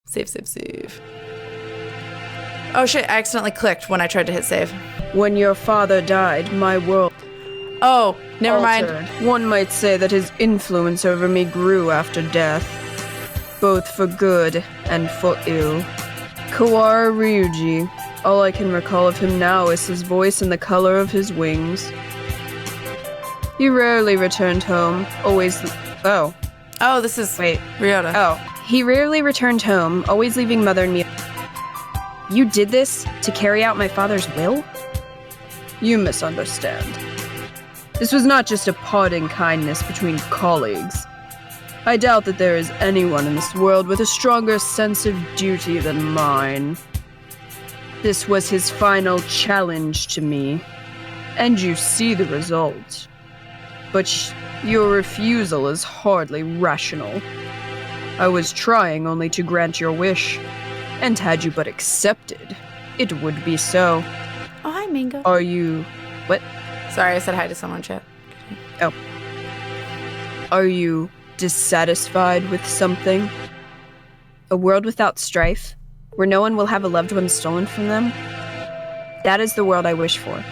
Save. Oh shit, I accidentally clicked when I tried to hit save. When your father died, my world Oh, never altered. mind. One might say that his influence over me grew after death, both for good and for ill. Kawara Ryuji. All I can recall of him now is his voice and the color of his wings. He rarely returned home, always... Oh, This is... wait. Ryota. Oh, he rarely returned home, always leaving Mother and me... You did this to carry out my father's will? You misunderstand. This was not just a parting kindness between colleagues. I doubt that there is anyone in this world with a stronger sense of duty than mine. This was his final challenge to me, and you see the result. But your refusal is hardly rational. I was trying only to grant your wish, and had you but accepted, it would be so. Oh, hi, Mingo. Are you... What? Sorry, I said hi to someone in chat. Oh. Are you dissatisfied with something? A world without strife, where no one will have a loved one stolen from them? That is the world I wish for.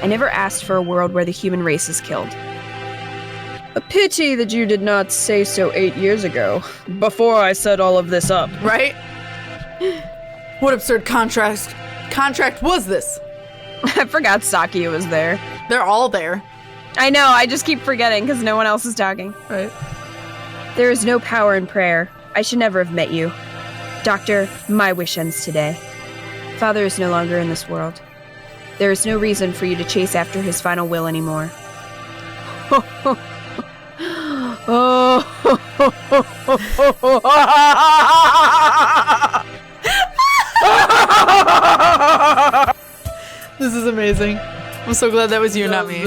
I never asked for a world where the human race is killed. A pity that you did not say so 8 years ago, before I set all of this up. Right? What absurd contract was this? I forgot Saki was there. They're all there. I know, I just keep forgetting because no one else is talking. Right. There is no power in prayer. I should never have met you. Doctor, my wish ends today. Father is no longer in this world. There is no reason for you to chase after his final will anymore. This is amazing. I'm so glad that was you, not me.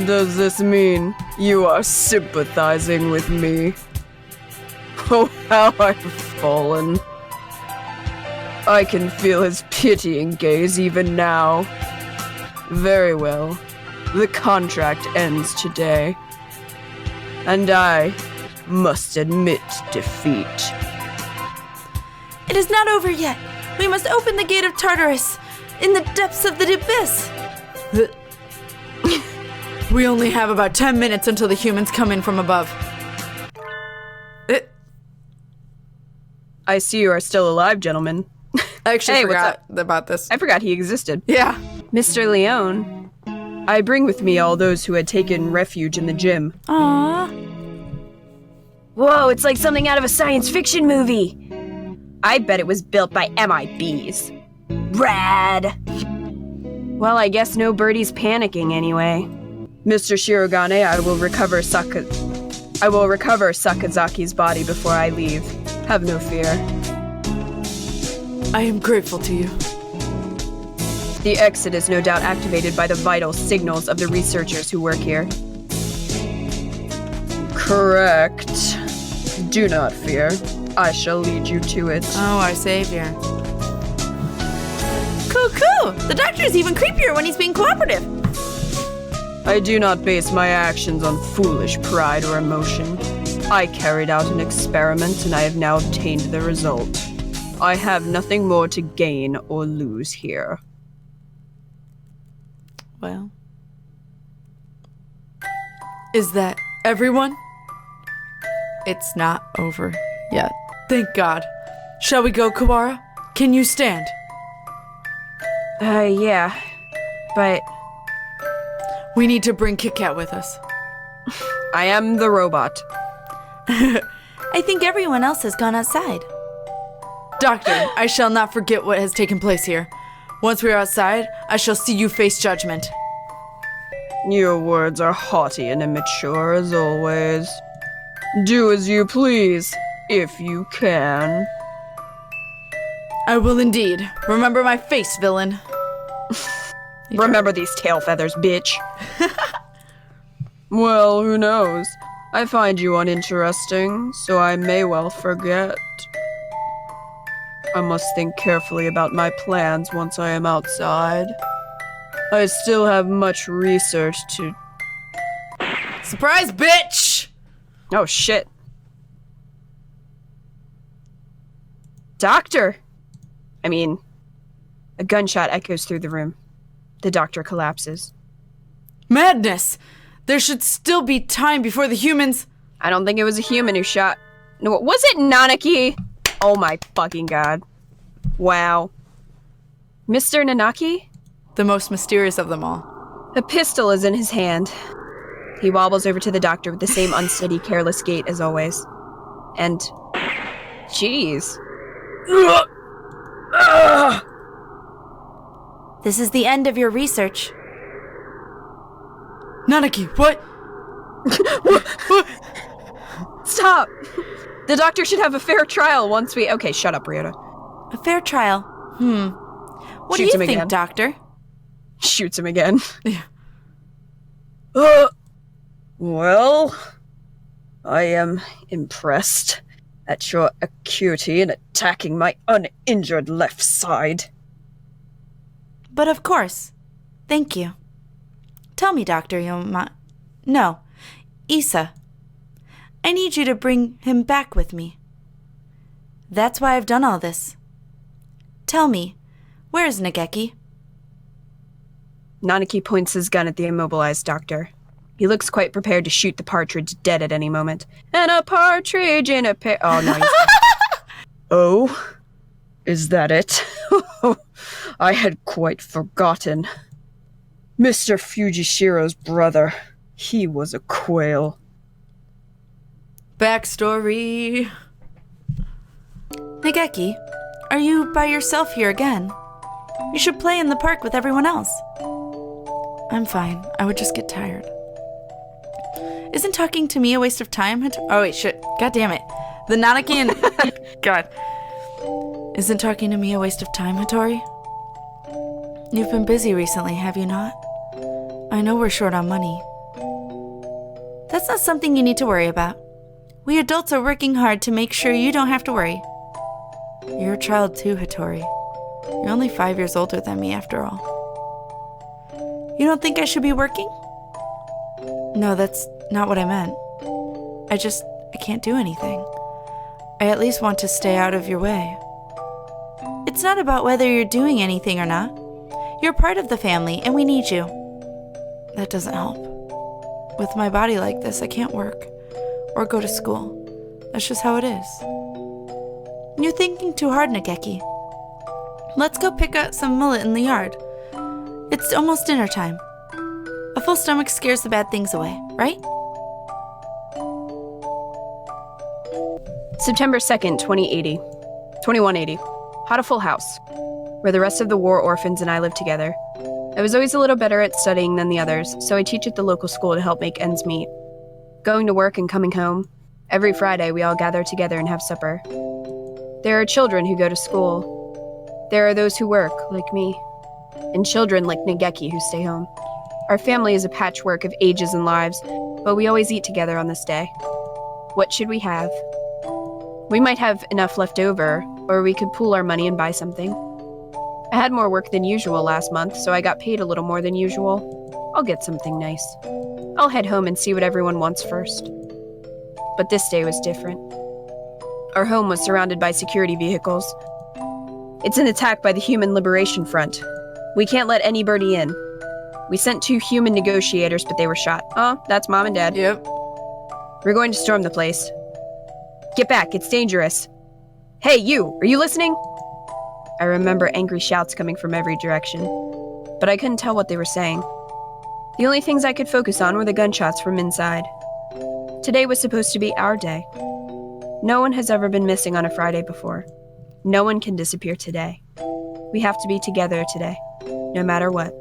Does this mean you are sympathizing with me? Oh, how I've fallen. I can feel his pitying gaze even now. Very well. The contract ends today. And I must admit defeat. It is not over yet. We must open the gate of Tartarus in the depths of the abyss. We only have about 10 minutes until the humans come in from above. I see you are still alive, gentlemen. I actually Hey, forgot about this. I forgot he existed. Yeah. Mr. Leone, I bring with me all those who had taken refuge in the gym. Aww. Whoa, it's like something out of a science fiction movie. I bet it was built by MIBs. Rad! Well, I guess no birdie's panicking anyway. Mr. Shirogane, I will recover Sakazaki's body before I leave. Have no fear. I am grateful to you. The exit is no doubt activated by the vital signals of the researchers who work here. Correct. Do not fear. I shall lead you to it. Oh, our savior. Cool. The doctor is even creepier when he's being cooperative. I do not base my actions on foolish pride or emotion. I carried out an experiment and I have now obtained the result. I have nothing more to gain or lose here. Well. Is that everyone? It's not over yet. Thank God. Shall we go, Kawara? Can you stand? Yeah. But We need to bring Kit Kat with us. I am the robot. I think everyone else has gone outside. Doctor, I shall not forget what has taken place here. Once we are outside, I shall see you face judgment. Your words are haughty and immature as always. Do as you please, if you can. I will indeed. Remember my face, villain. Remember these tail feathers, bitch. Well, who knows? I find you uninteresting, so I may well forget. I must think carefully about my plans once I am outside. I still have much research to... Surprise, bitch! Oh, shit. Doctor! A gunshot echoes through the room. The doctor collapses. Madness! There should still be time before the humans... I don't think it was a human who shot... No, was it Nanaki? Oh my fucking god. Wow. Mr. Nanaki? The most mysterious of them all. A pistol is in his hand. He wobbles over to the doctor with the same unsteady, careless gait as always. And... Jeez. This is the end of your research. Nanaki, what? What? Stop! The doctor should have a fair trial once we... Okay, shut up, Ryota. A fair trial? What do you think, again. Doctor? Shoots him again. Yeah. Well, I am impressed at your acuity in attacking my uninjured left side. But of course. Thank you. Tell me, Dr. No, Issa. I need you to bring him back with me. That's why I've done all this. Tell me, where is Nageki? Nanaki points his gun at the immobilized doctor. He looks quite prepared to shoot the partridge dead at any moment. And a partridge in a pear... Oh, no. Oh? Is that it? I had quite forgotten. Mr. Fujishiro's brother. He was a quail. Backstory. Nageki, are you by yourself here again? You should play in the park with everyone else. I'm fine. I would just get tired. Isn't talking to me a waste of time? Oh, wait, shit. God damn it. The Nanaki and... God. Isn't talking to me a waste of time, Hattori? You've been busy recently, have you not? I know we're short on money. That's not something you need to worry about. We adults are working hard to make sure you don't have to worry. You're a child too, Hattori. You're only 5 years older than me, after all. You don't think I should be working? No, that's not what I meant. I can't do anything. I at least want to stay out of your way. It's not about whether you're doing anything or not. You're part of the family, and we need you. That doesn't help. With my body like this, I can't work or go to school. That's just how it is. You're thinking too hard, Nageki. Let's go pick up some mullet in the yard. It's almost dinner time. A full stomach scares the bad things away, right? September 2nd, 2180. Hatoful House, where the rest of the war orphans and I live together. I was always a little better at studying than the others, so I teach at the local school to help make ends meet. Going to work and coming home, every Friday we all gather together and have supper. There are children who go to school. There are those who work, like me. And children like Nageki who stay home. Our family is a patchwork of ages and lives, but we always eat together on this day. What should we have? We might have enough left over, or we could pool our money and buy something. I had more work than usual last month, so I got paid a little more than usual. I'll get something nice. I'll head home and see what everyone wants first. But this day was different. Our home was surrounded by security vehicles. It's an attack by the Human Liberation Front. We can't let anybody in. We sent 2 human negotiators, but they were shot. Oh, that's Mom and Dad. Yep. We're going to storm the place. Get back, it's dangerous. Hey, you, are you listening? I remember angry shouts coming from every direction, but I couldn't tell what they were saying. The only things I could focus on were the gunshots from inside. Today was supposed to be our day. No one has ever been missing on a Friday before. No one can disappear today. We have to be together today, no matter what.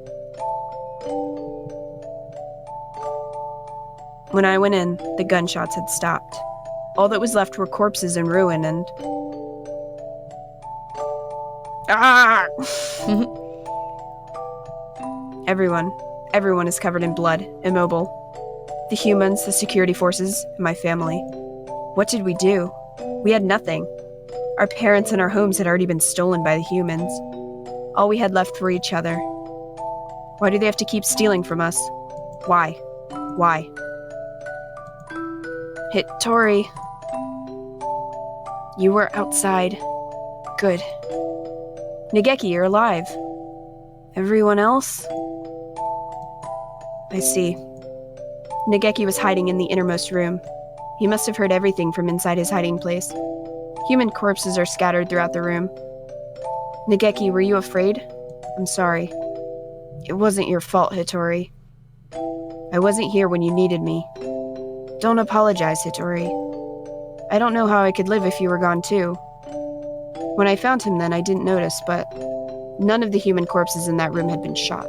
When I went in, the gunshots had stopped. All that was left were corpses in ruin and... Ah! Everyone is covered in blood, immobile. The humans, the security forces, and my family. What did we do? We had nothing. Our parents and our homes had already been stolen by the humans. All we had left were each other. Why do they have to keep stealing from us? Why? Why? Hattori. You were outside. Good. Nageki, you're alive. Everyone else? I see. Nageki was hiding in the innermost room. He must have heard everything from inside his hiding place. Human corpses are scattered throughout the room. Nageki, were you afraid? I'm sorry. It wasn't your fault, Hitori. I wasn't here when you needed me. Don't apologize, Hitori. I don't know how I could live if you were gone too. When I found him then, I didn't notice, but none of the human corpses in that room had been shot.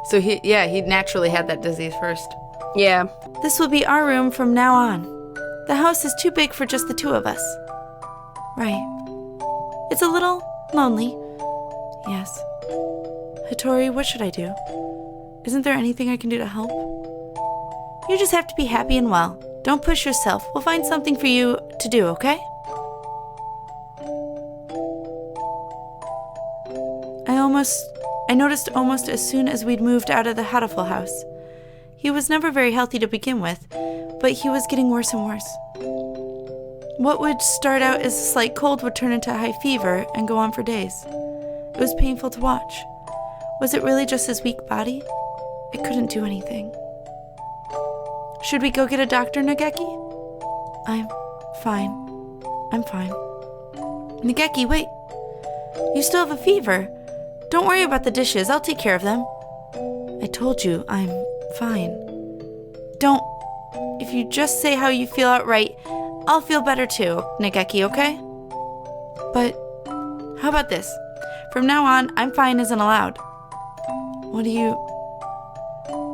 So he naturally had that disease first. Yeah. This will be our room from now on. The house is too big for just the two of us. Right. It's a little lonely. Yes. Hitori, what should I do? Isn't there anything I can do to help? You just have to be happy and well. Don't push yourself. We'll find something for you to do, okay? I noticed almost as soon as we'd moved out of the Hatoful house. He was never very healthy to begin with, but he was getting worse and worse. What would start out as a slight cold would turn into a high fever and go on for days. It was painful to watch. Was it really just his weak body? It couldn't do anything. Should we go get a doctor, Nageki? I'm fine. Nageki, wait. You still have a fever. Don't worry about the dishes. I'll take care of them. I told you, I'm fine. Don't. If you just say how you feel outright, I'll feel better too, Nageki, okay? But how about this? From now on, I'm fine isn't allowed. What do you...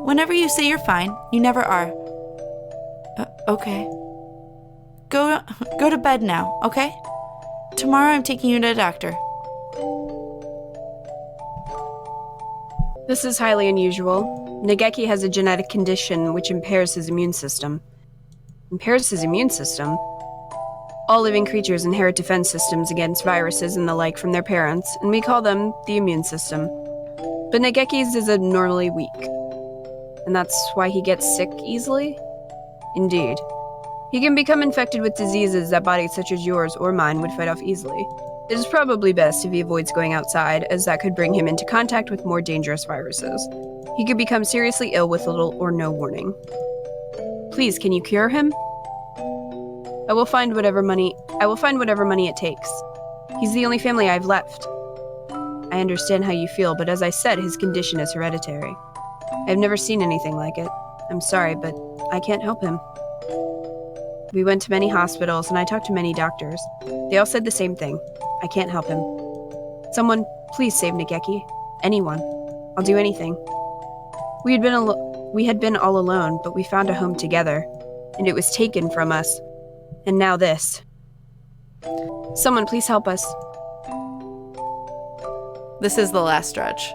Whenever you say you're fine, you never are. Okay. Go to bed now, okay? Tomorrow I'm taking you to a doctor. This is highly unusual. Nageki has a genetic condition which impairs his immune system. Impairs his immune system? All living creatures inherit defense systems against viruses and the like from their parents, and we call them the immune system. But Nageki's is abnormally weak. And that's why he gets sick easily? Indeed. He can become infected with diseases that bodies such as yours or mine would fight off easily. It is probably best if he avoids going outside, as that could bring him into contact with more dangerous viruses. He could become seriously ill with little or no warning. Please, can you cure him? I will find whatever money it takes. He's the only family I've left. I understand how you feel, but as I said, his condition is hereditary. I've never seen anything like it. I'm sorry, but I can't help him. We went to many hospitals, and I talked to many doctors. They all said the same thing. I can't help him. Someone, please save Nageki. Anyone. I'll do anything. We had been all alone, but we found a home together, and it was taken from us. And now this. Someone, please help us. This is the last stretch.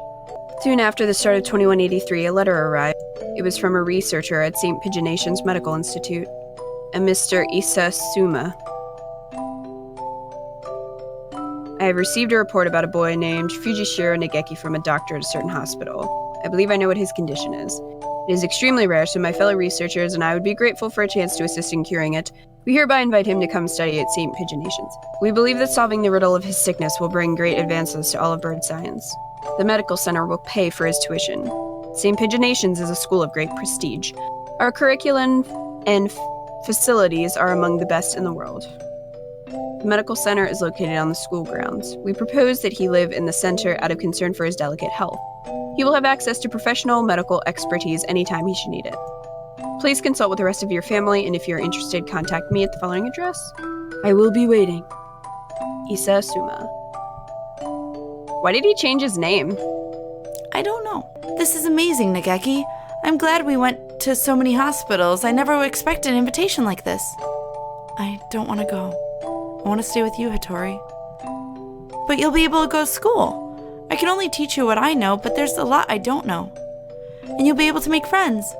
Soon after the start of 2183, a letter arrived. It was from a researcher at St. Pigeonation's Medical Institute, a Mr. Issa Suma. I have received a report about a boy named Fujishiro Nageki from a doctor at a certain hospital. I believe I know what his condition is. It is extremely rare, so my fellow researchers and I would be grateful for a chance to assist in curing it. We hereby invite him to come study at St. Pigeonation's. We believe that solving the riddle of his sickness will bring great advances to all of bird science. The medical center will pay for his tuition. St. Pigeonation's is a school of great prestige. Our curriculum and facilities are among the best in the world. The medical center is located on the school grounds. We propose that he live in the center out of concern for his delicate health. He will have access to professional medical expertise anytime he should need it. Please consult with the rest of your family, and if you're interested, contact me at the following address. I will be waiting. Issa Suma. Why did he change his name? I don't know. This is amazing, Nageki. I'm glad we went to so many hospitals. I never expected an invitation like this. I don't want to go. I want to stay with you, Hitori. But you'll be able to go to school. I can only teach you what I know, but there's a lot I don't know. And you'll be able to make friends.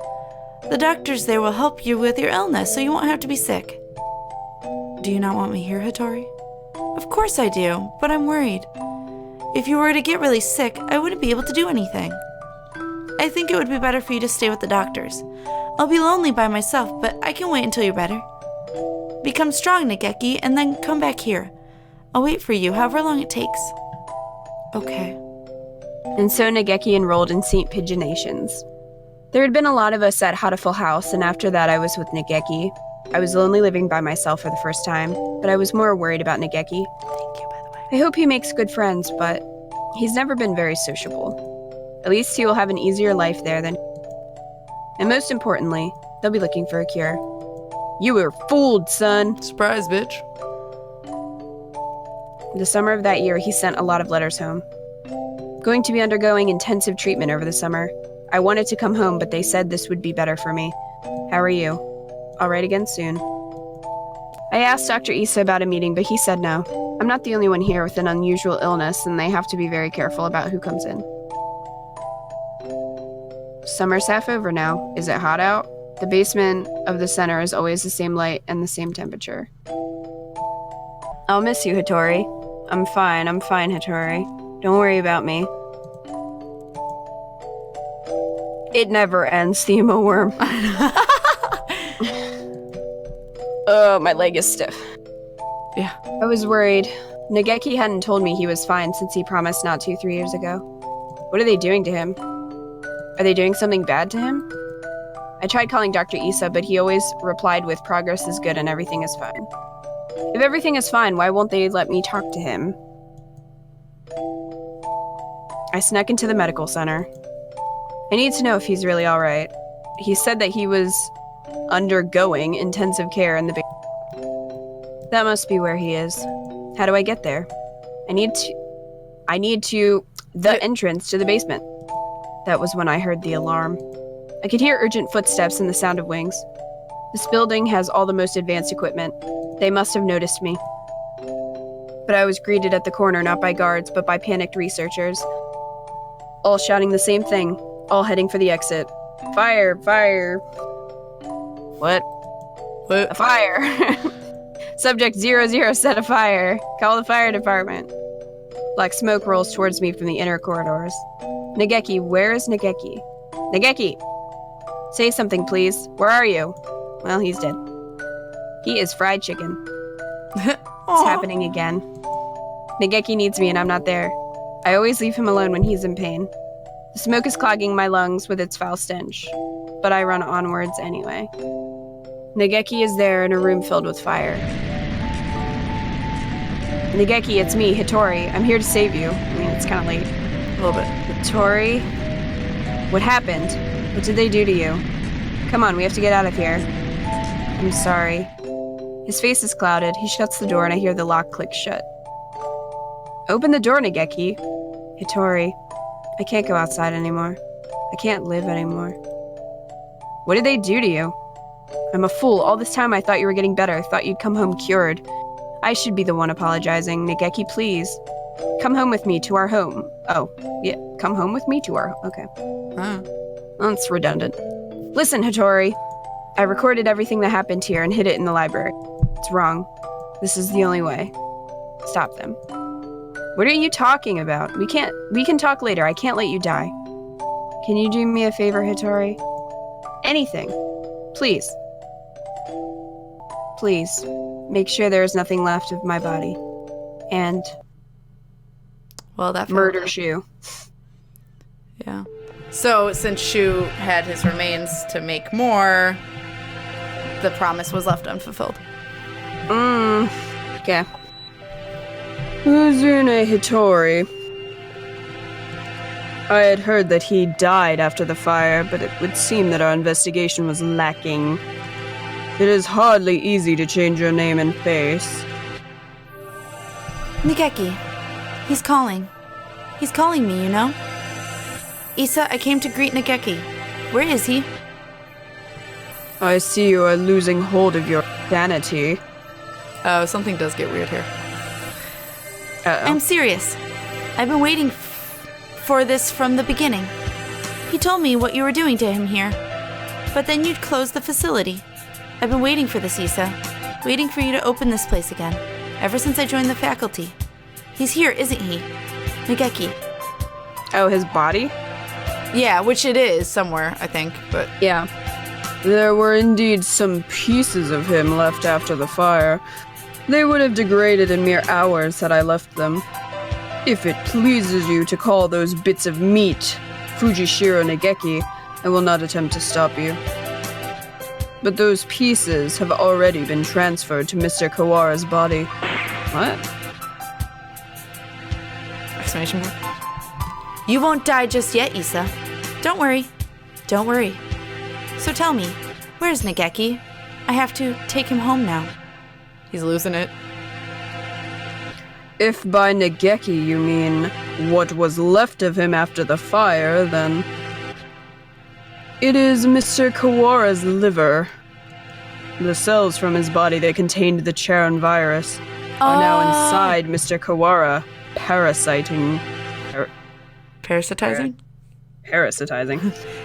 The doctors there will help you with your illness, so you won't have to be sick. Do you not want me here, Hitori? Of course I do, but I'm worried. If you were to get really sick, I wouldn't be able to do anything. I think it would be better for you to stay with the doctors. I'll be lonely by myself, but I can wait until you're better. Become strong, Nageki, and then come back here. I'll wait for you, however long it takes. Okay. And so Nageki enrolled in St. Pigeonations. There had been a lot of us at Hatoful House, and after that I was with Nageki. I was lonely living by myself for the first time, but I was more worried about Nageki. Thank you, by the way. I hope he makes good friends, but he's never been very sociable. At least he will have an easier life there than... And most importantly, they'll be looking for a cure. You were fooled, son. Surprise, bitch. The summer of that year, he sent a lot of letters home. Going to be undergoing intensive treatment over the summer. I wanted to come home, but they said this would be better for me. How are you? I'll write again soon. I asked Dr. Issa about a meeting, but he said no. I'm not the only one here with an unusual illness, and they have to be very careful about who comes in. Summer's half over now. Is it hot out? The basement of the center is always the same light and the same temperature. I'll miss you, Hattori. I'm fine, Hattori. Don't worry about me. It never ends, the emo worm. Oh, my leg is stiff. Yeah. I was worried. Nageki hadn't told me he was fine since he promised not to 3 years ago. What are they doing to him? Are they doing something bad to him? I tried calling Dr. Issa, but he always replied with progress is good and everything is fine. If everything is fine, why won't they let me talk to him? I snuck into the medical center. I need to know if he's really alright. He said that he was undergoing intensive care in the basement. That must be where he is. How do I get there? I need to the entrance to the basement. That was when I heard the alarm. I could hear urgent footsteps and the sound of wings. This building has all the most advanced equipment. They must have noticed me. But I was greeted at the corner not by guards, but by panicked researchers. All shouting the same thing, all heading for the exit. Fire! Fire! What? A fire! Subject 00 set a fire. Call the fire department. Black smoke rolls towards me from the inner corridors. Nageki, where is Nageki? Nageki! Say something, please. Where are you? Well, he's dead. He is fried chicken. It's happening again. Nageki needs me and I'm not there. I always leave him alone when he's in pain. The smoke is clogging my lungs with its foul stench, but I run onwards anyway. Nageki is there in a room filled with fire. Nageki, it's me, Hattori. I'm here to save you. I mean, it's kind of late. A little bit. Hattori? What happened? What did they do to you? Come on, we have to get out of here. I'm sorry. His face is clouded. He shuts the door and I hear the lock click shut. Open the door, Nageki. Hattori, I can't go outside anymore. I can't live anymore. What did they do to you? I'm a fool. All this time I thought you were getting better. I thought you'd come home cured. I should be the one apologizing. Nageki, please. Come home with me to our home. Oh, yeah. Come home with me to our... Okay. That's redundant. Listen, Hattori. I recorded everything that happened here and hid it in the library. It's wrong. This is the only way. Stop them. What are you talking about? We can talk later. I can't let you die. Can you do me a favor, Hattori? Anything. Please. Please. Make sure there is nothing left of my body. And... Well, that murder Shu. Yeah. So, since Shu had his remains to make more, the promise was left unfulfilled. Okay. Uzune Hattori. I had heard that he died after the fire, but it would seem that our investigation was lacking. It is hardly easy to change your name and face. Nageki. He's calling. He's calling me, you know? Issa, I came to greet Nageki. Where is he? I see you are losing hold of your sanity. Oh, something does get weird here. Uh-oh. I'm serious. I've been waiting for this from the beginning. He told me what you were doing to him here. But then you'd close the facility. I've been waiting for this, Issa. Waiting for you to open this place again. Ever since I joined the faculty. He's here, isn't he? Nageki. Oh, his body? Yeah, which it is somewhere, I think, but... Yeah. There were indeed some pieces of him left after the fire. They would have degraded in mere hours had I left them. If it pleases you to call those bits of meat Fujishiro Negeki, I will not attempt to stop you. But those pieces have already been transferred to Mr. Kawara's body. What? Exclamation mark. You won't die just yet, Issa. Don't worry. Don't worry. So tell me, where's Negeki? I have to take him home now. He's losing it. If by Negeki you mean what was left of him after the fire, then it is Mr. Kawara's liver. The cells from his body that contained the Charon virus are now inside Mr. Kawara, parasitizing. Parasitizing?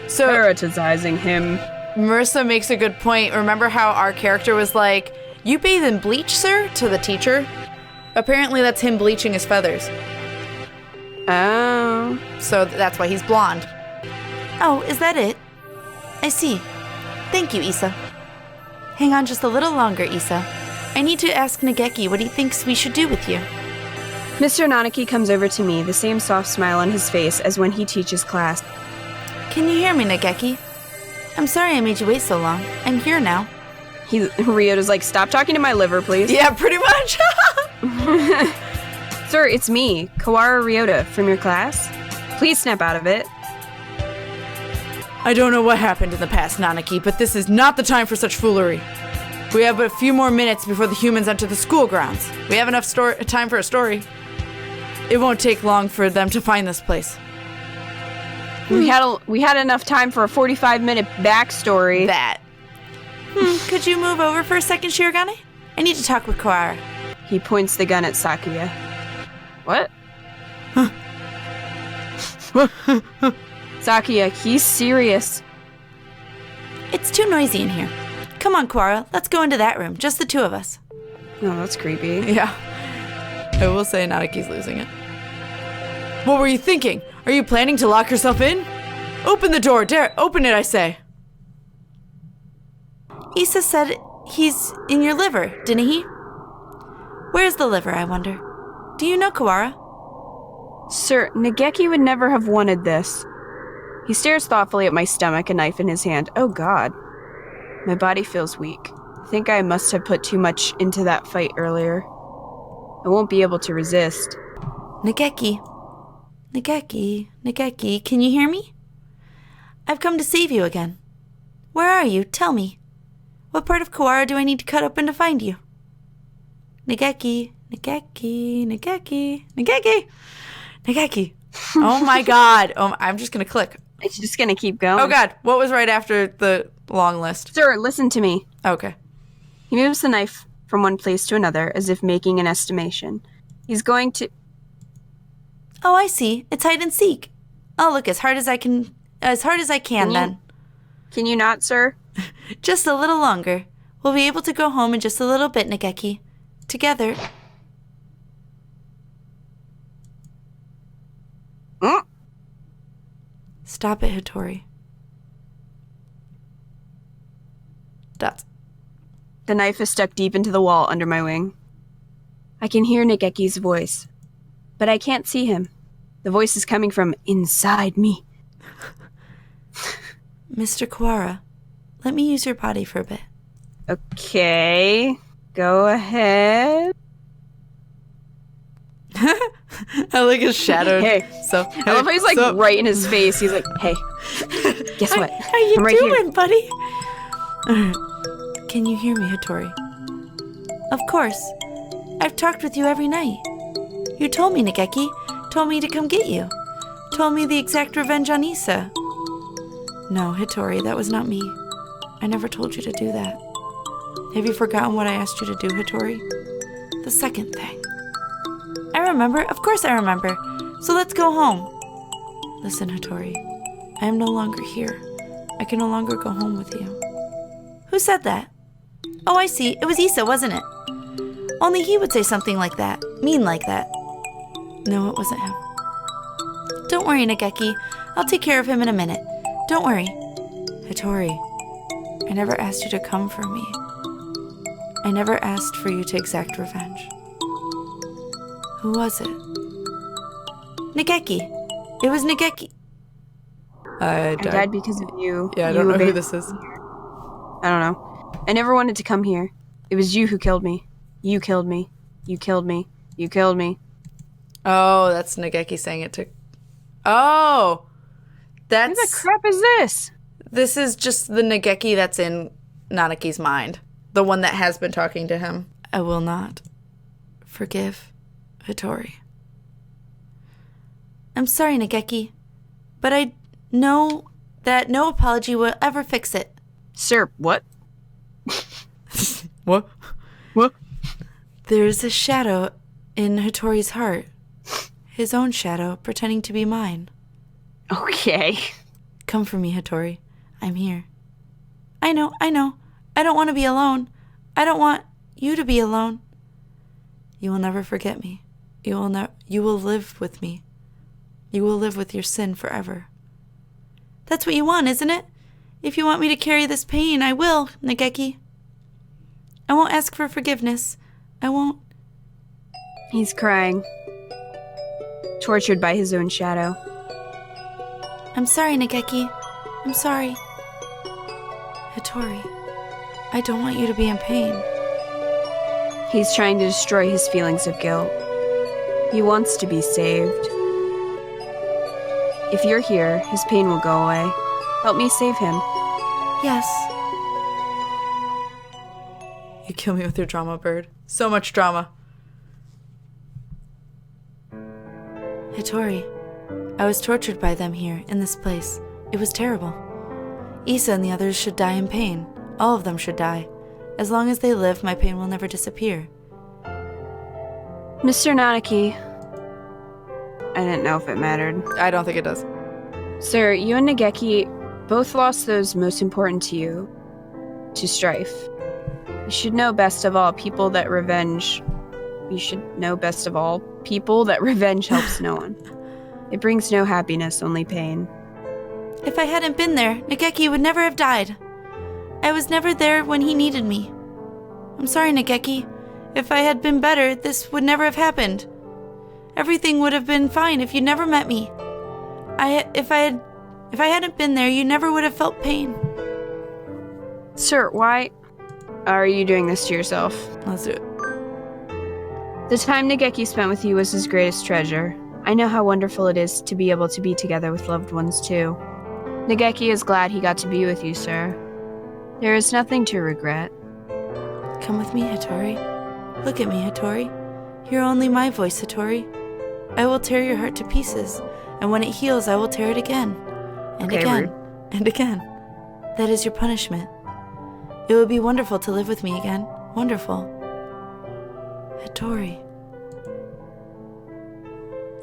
So Parasitizing him. Marissa makes a good point. Remember how our character was like, "You bathe in bleach, sir?" to the teacher? Apparently that's him bleaching his feathers. Oh. So that's why he's blonde. Oh, is that it? I see. Thank you, Issa. Hang on just a little longer, Issa. I need to ask Negeki what he thinks we should do with you. Mr. Nanaki comes over to me, the same soft smile on his face as when he teaches class. Can you hear me, Negeki? I'm sorry I made you wait so long. I'm here now. Ryota's like, stop talking to my liver, please. Yeah, pretty much. Sir, it's me, Kawara Ryota, from your class. Please snap out of it. I don't know what happened in the past, Nanaki, but this is not the time for such foolery. We have but a few more minutes before the humans enter the school grounds. We have enough time for a story. It won't take long for them to find this place. We had enough time for a 45-minute backstory. That. Could you move over for a second, Shirogane? I need to talk with Kawara. He points the gun at Sakuya. What? Sakuya, he's serious. It's too noisy in here. Come on, Kawara, let's go into that room, just the two of us. Oh, that's creepy. Yeah. I will say Nanaki's losing it. What were you thinking? Are you planning to lock yourself in? Open the door, dare, open it, I say. Issa said he's in your liver, didn't he? Where's the liver, I wonder? Do you know Kawara? Sir, Negeki would never have wanted this. He stares thoughtfully at my stomach, a knife in his hand. Oh god. My body feels weak. I think I must have put too much into that fight earlier. I won't be able to resist. Negeki, can you hear me? I've come to save you again. Where are you? Tell me. What part of Kawara do I need to cut open to find you? Negeki. Oh my god. I'm just gonna click. It's just gonna keep going. Oh god, what was right after the long list? Sir, listen to me. Okay. He moves the knife from one place to another as if making an estimation. He's going to... Oh, I see. It's hide and seek. I'll look as hard as I can then. Can you not, sir? Just a little longer. We'll be able to go home in just a little bit, Negeki. Together. Stop it, Hattori. Dots. The knife is stuck deep into the wall under my wing. I can hear Negeki's voice, but I can't see him. The voice is coming from inside me. Mr. Kawara, let me use your body for a bit. Okay, go ahead. I like his shadow. Hey. So I love how he's like right in his face. He's like, hey, guess what? How you I'm right doing, here. buddy? Can you hear me, Hattori? Of course. I've talked with you every night. You told me, Negeki. Told me to come get you. Told me the exact revenge on Issa. No, Hattori, that was not me. I never told you to do that. Have you forgotten what I asked you to do, Hattori? The second thing. I remember. Of course I remember. So let's go home. Listen, Hattori. I am no longer here. I can no longer go home with you. Who said that? Oh, I see. It was Issa, wasn't it? Only he would say something like that. Mean like that. No, it wasn't him. Don't worry, Negeki. I'll take care of him in a minute. Don't worry. Hattori, I never asked you to come for me. I never asked for you to exact revenge. Who was it? Nageki. It was Nageki. I I died because of you. Yeah, I You don't know who abandoned this is. me here. I don't know. I never wanted to come here. It was you who killed me. You killed me. You killed me. You killed me. Oh, that's Nageki saying it to... Oh! What That's... the crap is this? This is just the Nageki that's in Nanaki's mind. The one that has been talking to him. I will not forgive Hattori. I'm sorry, Nageki, but I know that no apology will ever fix it. Sir, what? What? What? There's a shadow in Hattori's heart. His own shadow, pretending to be mine. Okay. Come for me, Hattori. I'm here. I know. I don't want to be alone. I don't want you to be alone. You will never forget me. You will live with me. You will live with your sin forever. That's what you want, isn't it? If you want me to carry this pain, I will, Nageki. I won't ask for forgiveness. I won't. He's crying. Tortured by his own shadow. I'm sorry, Nageki. I'm sorry. Hattori, I don't want you to be in pain. He's trying to destroy his feelings of guilt. He wants to be saved. If you're here, his pain will go away. Help me save him. Yes. You kill me with your drama, bird. So much drama. Hattori, I was tortured by them here, in this place. It was terrible. Issa and the others should die in pain. All of them should die. As long as they live, my pain will never disappear. Mr. Nanaki. I didn't know if it mattered. I don't think it does. Sir, you and Nageki both lost those most important to you to strife. You should know best of all people that revenge. You should know best of all people that revenge helps no one. It brings no happiness, only pain. If I hadn't been there, Nageki would never have died. I was never there when he needed me. I'm sorry, Nageki. If I had been better, this would never have happened. Everything would have been fine if you never met me. If I hadn't been there, you never would have felt pain. Sir, why are you doing this to yourself? Let's do it. The time Nageki spent with you was his greatest treasure. I know how wonderful it is to be able to be together with loved ones, too. Nageki is glad he got to be with you, sir. There is nothing to regret. Come with me, Hattori. Look at me, Hattori. Hear only my voice, Hattori. I will tear your heart to pieces, and when it heals, I will tear it again. And Okay, again. rude. And again. That is your punishment. It would be wonderful to live with me again. Wonderful. Hattori.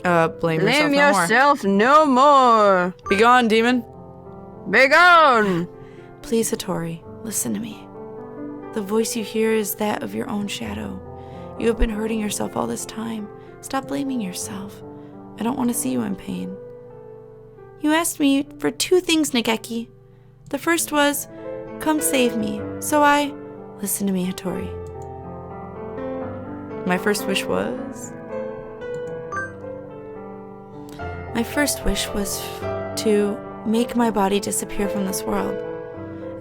Blame Blame yourself yourself no no more. more. Be gone, demon. Be gone. Please, Hattori, listen to me. The voice you hear is that of your own shadow. You have been hurting yourself all this time. Stop blaming yourself. I don't want to see you in pain. You asked me for 2 things, Nageki. The first was, come save me. So I... Listen to me, Hattori. My first wish was... My first wish was to make my body disappear from this world.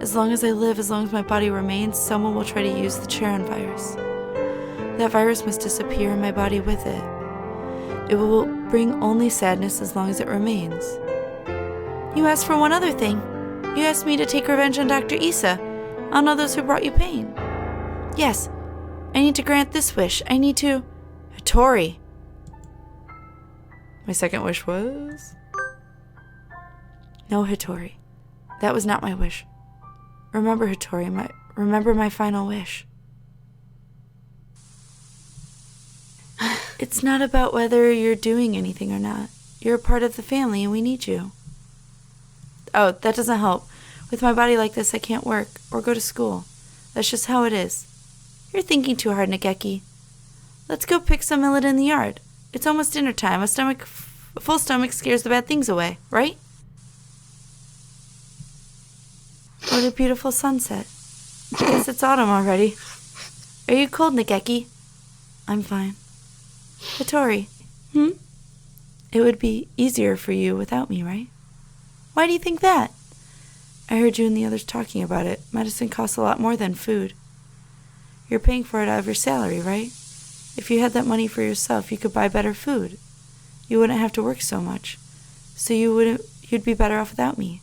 As long as I live, as long as my body remains, someone will try to use the Charon virus. That virus must disappear and my body with it. It will bring only sadness as long as it remains. You asked for one other thing. You asked me to take revenge on Dr. Issa, on all those who brought you pain. Yes, I need to grant this wish. I need to... Hattori. My second wish was... No, Hattori. That was not my wish. Remember, Hattori, remember my final wish. It's not about whether you're doing anything or not. You're a part of the family and we need you. Oh, that doesn't help. With my body like this, I can't work or go to school. That's just how it is. You're thinking too hard, Nageki. Let's go pick some millet in the yard. It's almost dinner time. A full stomach scares the bad things away, right? What a beautiful sunset. I guess it's autumn already. Are you cold, Nageki? I'm fine. Hattori. It would be easier for you without me, right? Why do you think that? I heard you and the others talking about it. Medicine costs a lot more than food. You're paying for it out of your salary, right? If you had that money for yourself, you could buy better food. You wouldn't have to work so much. So you'd be better off without me.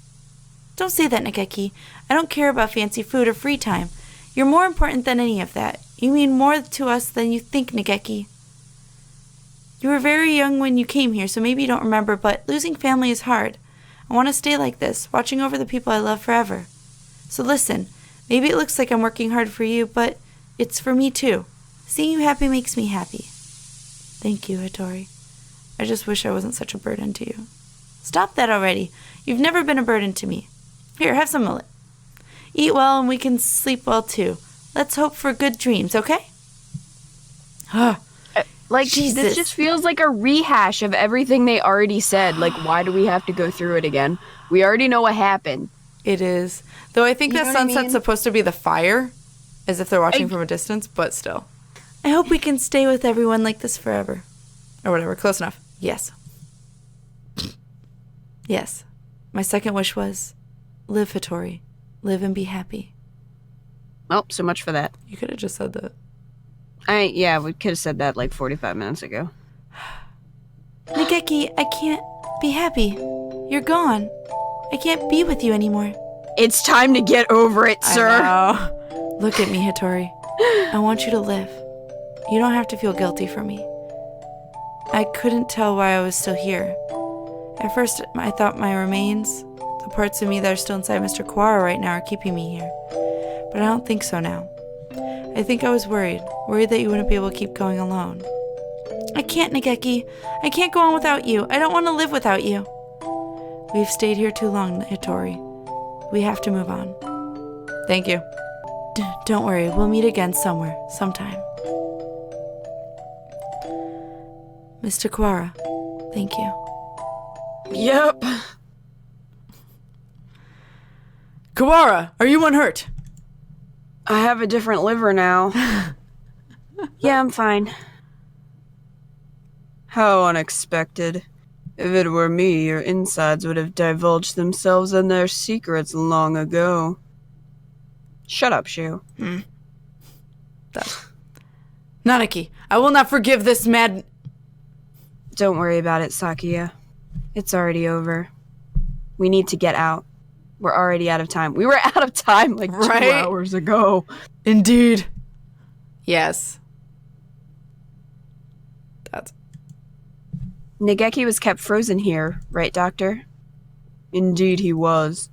Don't say that, Nageki. I don't care about fancy food or free time. You're more important than any of that. You mean more to us than you think, Nageki. You were very young when you came here, so maybe you don't remember, but losing family is hard. I want to stay like this, watching over the people I love forever. So listen, maybe it looks like I'm working hard for you, but it's for me too. Seeing you happy makes me happy. Thank you, Hattori. I just wish I wasn't such a burden to you. Stop that already. You've never been a burden to me. Here, have some millet. Eat well and we can sleep well too. Let's hope for good dreams, okay? Jesus. This just feels like a rehash of everything they already said. Like, why do we have to go through it again? We already know what happened. It is. Though I think You that know what I sunset's mean? supposed to be the fire, as if they're watching from a distance, but still. I hope we can stay with everyone like this forever. Or whatever, close enough. Yes. Yes. My second wish was, live, Hattori. Live and be happy. Well, so much for that. You could have just said that. Yeah, we could have said that like 45 minutes ago. Nageki, I can't be happy. You're gone. I can't be with you anymore. It's time to get over it, sir. I know. Look at me, Hattori. I want you to live. You don't have to feel guilty for me. I couldn't tell why I was still here. At first, I thought my remains, the parts of me that are still inside Mr. Kawara right now, are keeping me here. But I don't think so now. I think I was worried that you wouldn't be able to keep going alone. I can't, Nageki. I can't go on without you. I don't want to live without you. We've stayed here too long, Hattori. We have to move on. Thank you. Don't worry, we'll meet again somewhere, sometime. Mr. Kawara, thank you. Yep. Kawara, are you unhurt? I have a different liver now. Yeah, I'm fine. How unexpected. If it were me, your insides would have divulged themselves and their secrets long ago. Shut up, Shu. Nanaki, I will not forgive this mad... Don't worry about it, Sakuya. It's already over. We need to get out. We're already out of time. We were out of time like 2 hours ago. Indeed. Yes. That's... Nageki was kept frozen here, right, Doctor? Indeed he was.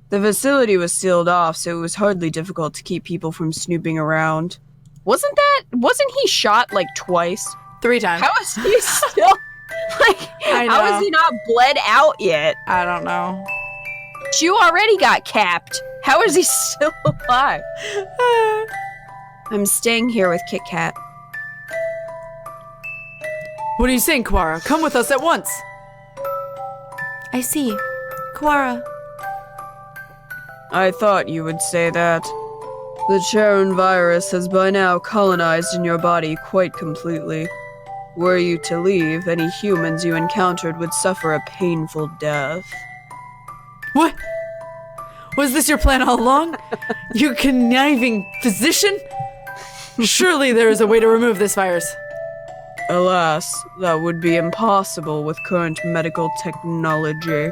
The facility was sealed off, so it was hardly difficult to keep people from snooping around. Wasn't he shot like twice? 3 times. How is he still, how is he not bled out yet? I don't know. You already got capped. How is he still alive? I'm staying here with Kit Kat. What are you saying, Kawara? Come with us at once. I see. Kawara. I thought you would say that. The Charon virus has by now colonized in your body quite completely. Were you to leave, any humans you encountered would suffer a painful death. What? Was this your plan all along? You conniving physician? Surely there is a way to remove this virus. Alas, that would be impossible with current medical technology.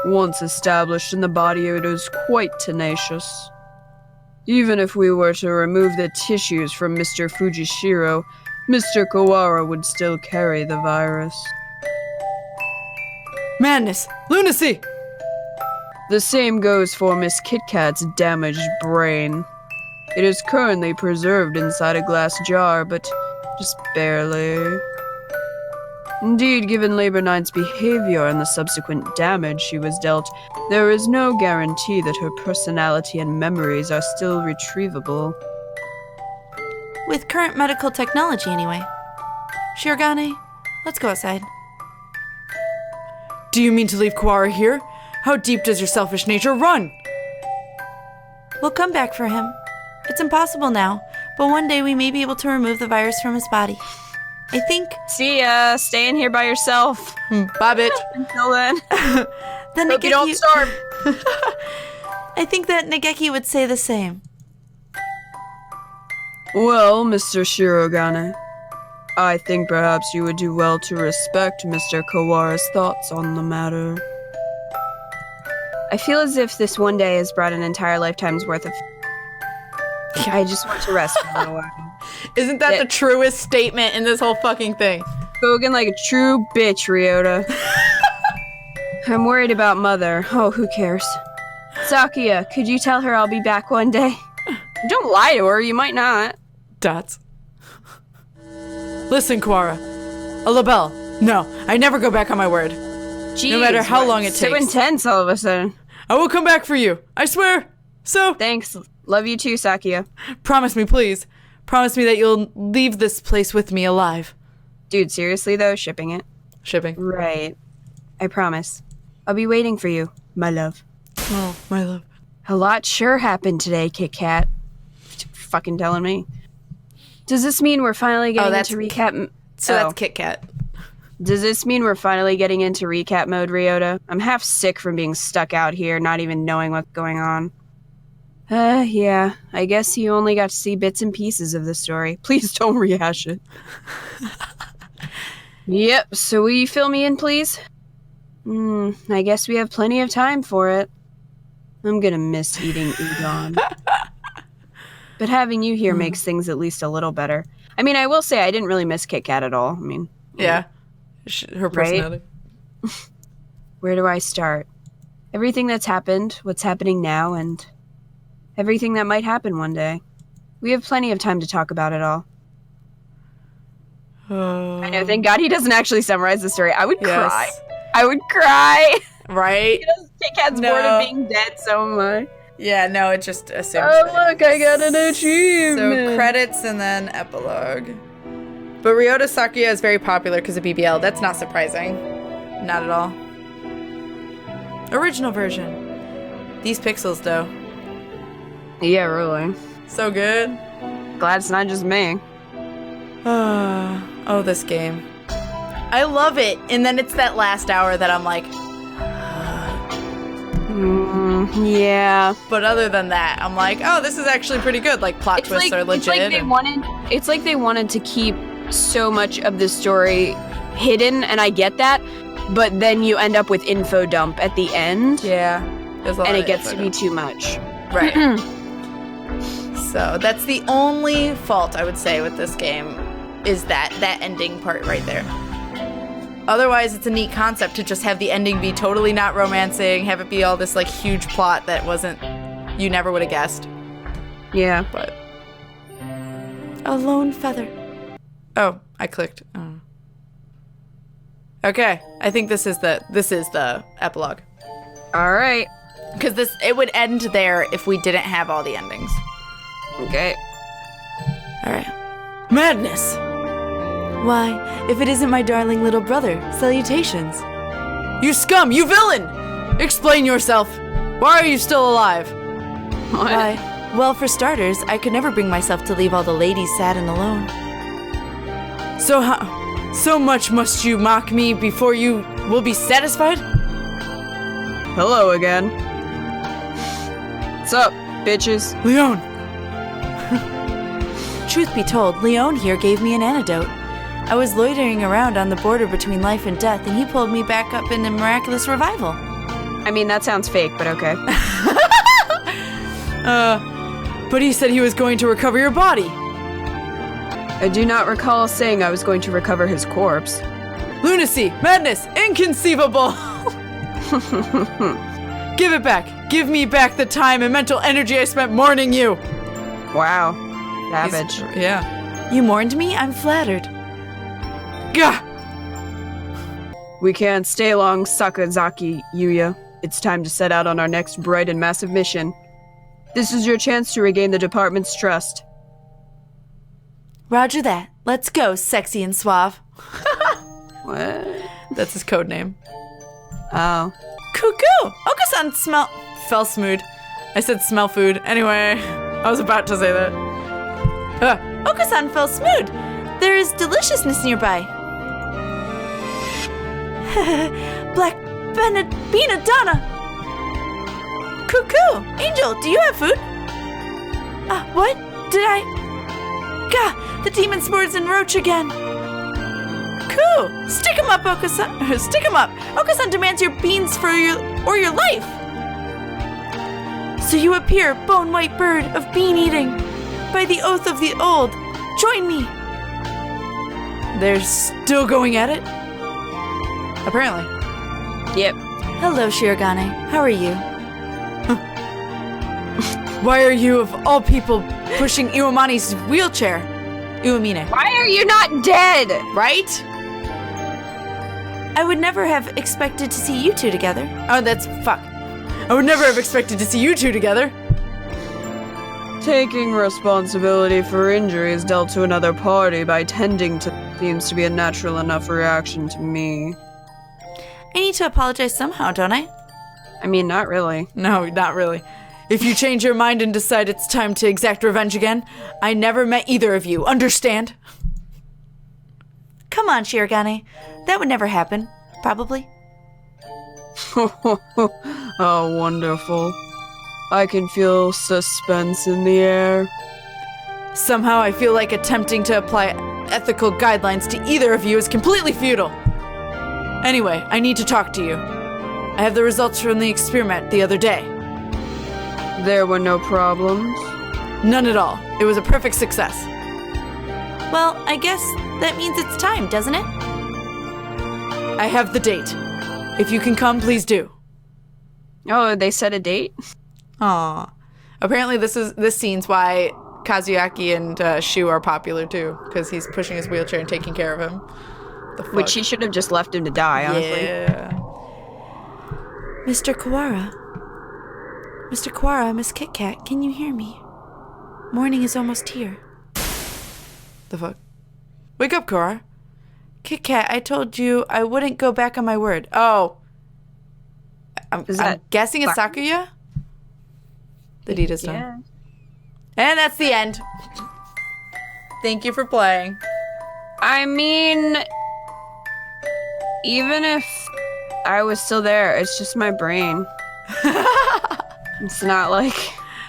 Once established in the body, it is quite tenacious. Even if we were to remove the tissues from Mr. Fujishiro, Mr. Kawara would still carry the virus. Madness! Lunacy! The same goes for Miss Kit Kat's damaged brain. It is currently preserved inside a glass jar, but just barely. Indeed, given Labor 9's behavior and the subsequent damage she was dealt, there is no guarantee that her personality and memories are still retrievable. With current medical technology, anyway. Shirogane, let's go outside. Do you mean to leave Kawara here? How deep does your selfish nature run? We'll come back for him. It's impossible now. but one day we may be able to remove the virus from his body. I think... See ya. Stay in here by yourself. Bye, bitch. Until then. Then Hope you don't starve. I think that Nageki would say the same. Well, Mr. Shirogane, I think perhaps you would do well to respect Mr. Kawara's thoughts on the matter. I feel as if this one day has brought an entire lifetime's worth of... I just want to rest for a little while. Isn't that the truest statement in this whole fucking thing? Spoken like a true bitch, Ryota. I'm worried about Mother. Oh, who cares? Sakuya, could you tell her I'll be back one day? Don't lie to her, you might not. Dots. Listen, Kawara. A label. No, I never go back on my word. Jeez, no matter how long it so takes. So intense all of a sudden. I will come back for you. I swear. So. Thanks. Love you too, Sakuya. Promise me, please. Promise me that you'll leave this place with me alive. Dude, seriously though, shipping it. Shipping. Right. I promise. I'll be waiting for you, my love. Oh, my love. A lot sure happened today, Kit Kat. Fucking telling me. Does this mean we're finally getting into recap? That's Kit Kat. Does this mean we're finally getting into recap mode, Ryota? I'm half sick from being stuck out here, not even knowing what's going on. Yeah. I guess you only got to see bits and pieces of the story. Please don't rehash it. Yep, so will you fill me in, please? I guess we have plenty of time for it. I'm gonna miss eating udon. But having you here makes things at least a little better. I mean, I will say I didn't really miss Kit Kat at all. I mean... Yeah. Her personality. Right? Where do I start? Everything that's happened, what's happening now, and everything that might happen one day. We have plenty of time to talk about it all. I know, thank God he doesn't actually summarize the story. I would cry. I would cry. Right? Kit Kat's bored of being dead, so am I. Yeah, no, it just assumes. Oh, look, I got an achievement. So credits and then epilogue. But Ryota Sakuya is very popular because of BBL. That's not surprising. Not at all. Original version. These pixels, though. Yeah, really. So good. Glad it's not just me. Oh, this game. I love it. And then it's that last hour that I'm like... yeah. But other than that, I'm like, oh, this is actually pretty good. Like, plot twists are legit. It's like they wanted to keep so much of the story hidden, and I get that, but then you end up with info dump at the end. Yeah. And it gets to be too much. Right. So that's the only fault I would say with this game, is that ending part right there. Otherwise, it's a neat concept to just have the ending be totally not romancing, have it be all this, like, huge plot that wasn't... You never would have guessed. Yeah. But... A lone feather. Oh, I clicked. Oh. Okay, I think this is the epilogue. Alright. Because it would end there if we didn't have all the endings. Okay. Alright. Madness! Why, if it isn't my darling little brother, salutations. You scum! You villain! Explain yourself! Why are you still alive? What? Why, well, for starters, I could never bring myself to leave all the ladies sad and alone. So much must you mock me before you will be satisfied? Hello again. What's up, bitches? Leon! Truth be told, Leon here gave me an antidote. I was loitering around on the border between life and death, and he pulled me back up in a miraculous revival. I mean, that sounds fake, but okay. But he said he was going to recover your body. I do not recall saying I was going to recover his corpse. Lunacy! Madness! Inconceivable! Give it back! Give me back the time and mental energy I spent mourning you! Wow. Savage. Yeah. You mourned me? I'm flattered. Gah! We can't stay long, Sakazaki Yuya. It's time to set out on our next bright and massive mission. This is your chance to regain the department's trust. Roger that. Let's go, sexy and suave. What? That's his code name. Oh. Cuckoo! Okasan fell smooth. I said smell food. Anyway, I was about to say that. Okasan fell smooth. There is deliciousness nearby. Black Benedana. Cuckoo! Angel, do you have food? What? Did I? Gah! The demon spores and roach again. Coo! Stick 'em up, Okasan. Stick 'em up. Okasan demands your beans for your life. So you appear, bone white bird of bean eating. By the oath of the old, join me. They're still going at it? Apparently. Yep. Hello, Shirogane. How are you? Why are you, of all people, pushing Iwamani's wheelchair? Iwamine. Why are you not dead? Right? I would never have expected to see you two together. Oh, that's fuck. I would never have expected to see you two together. Taking responsibility for injuries dealt to another party by tending to seems to be a natural enough reaction to me. I need to apologize somehow, don't I? I mean, not really. No, not really. If you change your mind and decide it's time to exact revenge again, I never met either of you, understand? Come on, Shirogane. That would never happen. Probably. Oh, wonderful. I can feel suspense in the air. Somehow I feel like attempting to apply ethical guidelines to either of you is completely futile. Anyway, I need to talk to you. I have the results from the experiment the other day. There were no problems? None at all. It was a perfect success. Well, I guess that means it's time, doesn't it? I have the date. If you can come, please do. Oh, they set a date? Aw. Apparently this scene's why Kazuyaki and Shu are popular too, because he's pushing his wheelchair and taking care of him. The fuck? Which he should have just left him to die, honestly. Yeah. Mr. Kawara. Mr. Kawara, Miss Kit Kat, can you hear me? Morning is almost here. The fuck? Wake up, Kora. Kit Kat, I told you I wouldn't go back on my word. Oh. I'm Is that guessing it's Sakuya? The deed is done. Yeah. And that's the end. Thank you for playing. I mean, even if I was still there, it's just my brain. It's not like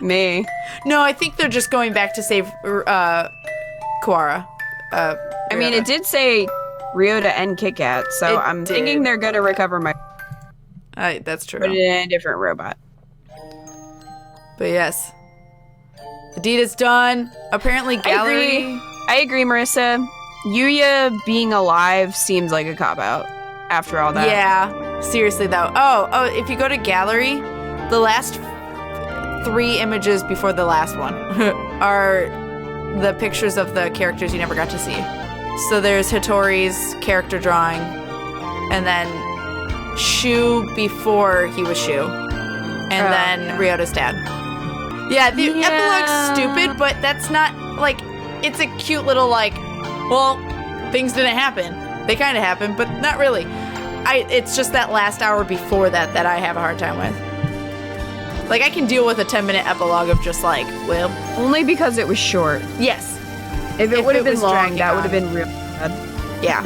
me. No, I think they're just going back to save Kawara. I mean, it did say Ryota and Kit Kat, so It I'm did. thinking they're gonna recover my That's true. put it in a different robot. But yes. The deed is done. Apparently gallery. I agree, Marissa. Yuya being alive seems like a cop-out after all that. Yeah. Seriously though. Oh, if you go to gallery, the last 3 images before the last one are the pictures of the characters you never got to see. So there's Hattori's character drawing, and then Shu before he was Shu, and then Ryota's dad. Yeah, the epilogue's stupid, but that's not, like, it's a cute little, like, well, things didn't happen. They kind of happened, but not really. It's just that last hour before that I have a hard time with. Like, I can deal with a 10-minute epilogue of just, like, well... Only because it was short. Yes. If it would have been was long, dragging that would on. have been real bad. Yeah.